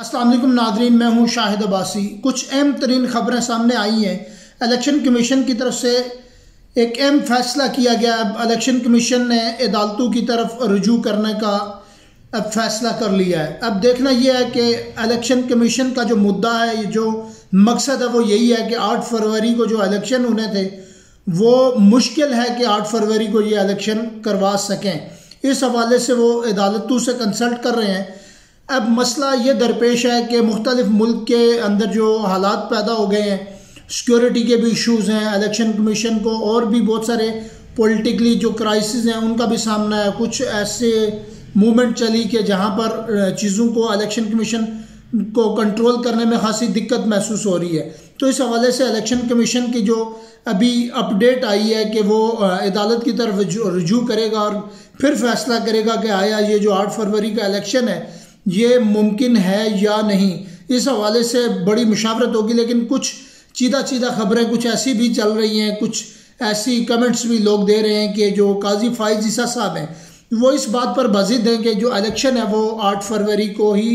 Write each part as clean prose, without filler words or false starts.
अस्सलाम वालेकुम नाज़रीन, मैं हूं शाहिद अब्बासी। कुछ अहम तरीन ख़बरें सामने आई हैं। इलेक्शन कमीशन की तरफ से एक अहम फैसला किया गया। अब इलेक्शन कमीशन ने अदालतों की तरफ रुजू करने का अब फैसला कर लिया है। अब देखना यह है कि इलेक्शन कमीशन का जो मुद्दा है, जो मकसद है, वो यही है कि 8 फरवरी को जो इलेक्शन होने थे वो मुश्किल है कि 8 फरवरी को ये इलेक्शन करवा सकें। इस हवाले से वो अदालतों से कंसल्ट कर रहे हैं। अब मसला ये दरपेश है कि मुख्तलिफ मुल्क के अंदर जो हालात पैदा हो गए हैं, सिक्योरिटी के भी इशूज़ हैं, इलेक्शन कमीशन को और भी बहुत सारे पॉलिटिकली जो क्राइसिस हैं उनका भी सामना है। कुछ ऐसे मूवमेंट चली कि जहाँ पर चीज़ों को इलेक्शन कमीशन को कंट्रोल करने में खासी दिक्कत महसूस हो रही है। तो इस हवाले से इलेक्शन कमीशन की जो अभी अपडेट आई है कि वो अदालत की तरफ रुजू करेगा और फिर फैसला करेगा कि आया ये जो 8 फरवरी का इलेक्शन है ये मुमकिन है या नहीं। इस हवाले से बड़ी मुशावरत होगी, लेकिन कुछ चीदा खबरें कुछ ऐसी भी चल रही हैं, कुछ ऐसी कमेंट्स भी लोग दे रहे हैं कि जो काजी फाइज ईसा साहब हैं वो इस बात पर बाजिद हैं कि जो इलेक्शन है वो 8 फरवरी को ही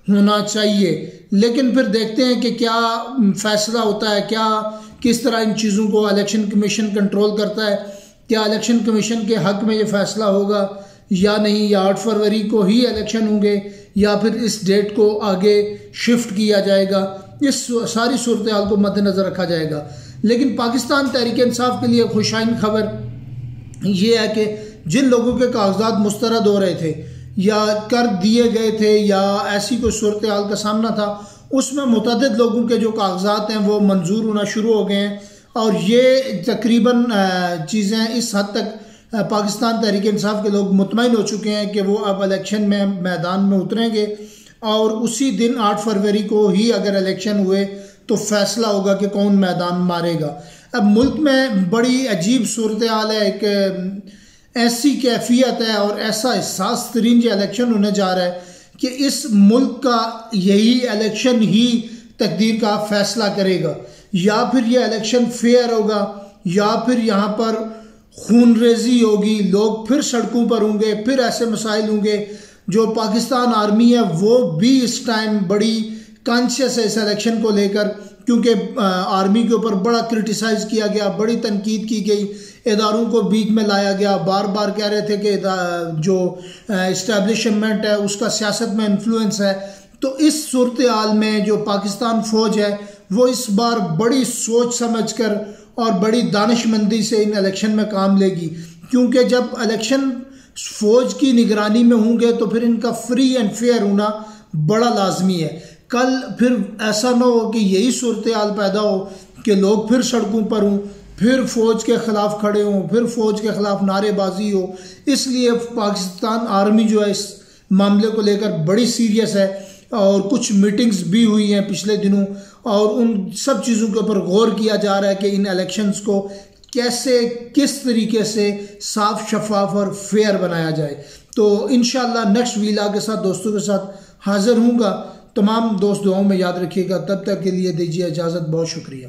होना चाहिए। लेकिन फिर देखते हैं कि क्या फैसला होता है, क्या किस तरह इन चीज़ों को इलेक्शन कमीशन कंट्रोल करता है। क्या इलेक्शन कमीशन के हक़ में ये फैसला होगा या नहीं, या 8 फरवरी को ही इलेक्शन होंगे या फिर इस डेट को आगे शिफ्ट किया जाएगा। इस सारी सूरत हाल को मद्देनज़र रखा जाएगा। लेकिन पाकिस्तान तहरीक इंसाफ के लिए खुशाइन खबर ये है कि जिन लोगों के कागजात मुस्तरद हो रहे थे या कर दिए गए थे या ऐसी कोई सूरत हाल का सामना था, उसमें मुतअद्दिद लोगों के जो कागजात हैं वो मंजूर होना शुरू हो गए हैं। और ये तकरीबन चीज़ें इस हद तक पाकिस्तान तहरीक इंसाफ के लोग मुतमईन हो चुके हैं कि वो अब इलेक्शन में मैदान में उतरेंगे और उसी दिन 8 फरवरी को ही अगर इलेक्शन हुए तो फैसला होगा कि कौन मैदान मारेगा। अब मुल्क में बड़ी अजीब सूरत हाल है, एक ऐसी कैफियत है और ऐसा एहसास तरीन जो इलेक्शन होने जा रहा है कि इस मुल्क का यही इलेक्शन ही तकदीर का फैसला करेगा। या फिर यह इलेक्शन फेयर होगा या फिर यहाँ पर खून रेजी होगी, लोग फिर सड़कों पर होंगे, फिर ऐसे मसाइल होंगे। जो पाकिस्तान आर्मी है वो भी इस टाइम बड़ी कॉन्शियस है इस इलेक्शन को लेकर, क्योंकि आर्मी के ऊपर बड़ा क्रिटिसाइज़ किया गया, बड़ी तनकीद की गई, इदारों को बीच में लाया गया। बार बार कह रहे थे कि जो इस्टेब्लिशमेंट है उसका सियासत में इन्फ्लुएंस है। तो इस सूरत हाल में जो पाकिस्तान फ़ौज है वो इस बार बड़ी सोच समझ कर और बड़ी दानिशमंदी से इन इलेक्शन में काम लेगी, क्योंकि जब इलेक्शन फ़ौज की निगरानी में होंगे तो फिर इनका फ्री एंड फेयर होना बड़ा लाजमी है। कल फिर ऐसा ना हो कि यही सूरत हाल पैदा हो कि लोग फिर सड़कों पर हों, फिर फ़ौज के ख़िलाफ़ खड़े हों, फिर फ़ौज के ख़िलाफ़ नारेबाजी हो। इसलिए पाकिस्तान आर्मी जो है इस मामले को लेकर बड़ी सीरियस है और कुछ मीटिंग्स भी हुई हैं पिछले दिनों और उन सब चीज़ों के ऊपर गौर किया जा रहा है कि इन इलेक्शंस को कैसे किस तरीके से साफ शफाफ और फेयर बनाया जाए। तो इंशाअल्लाह नेक्स्ट वीला के साथ दोस्तों के साथ हाजिर हूँगा। तमाम दोस्त दुआओं में याद रखिएगा। तब तक के लिए दीजिए इजाज़त। बहुत शुक्रिया।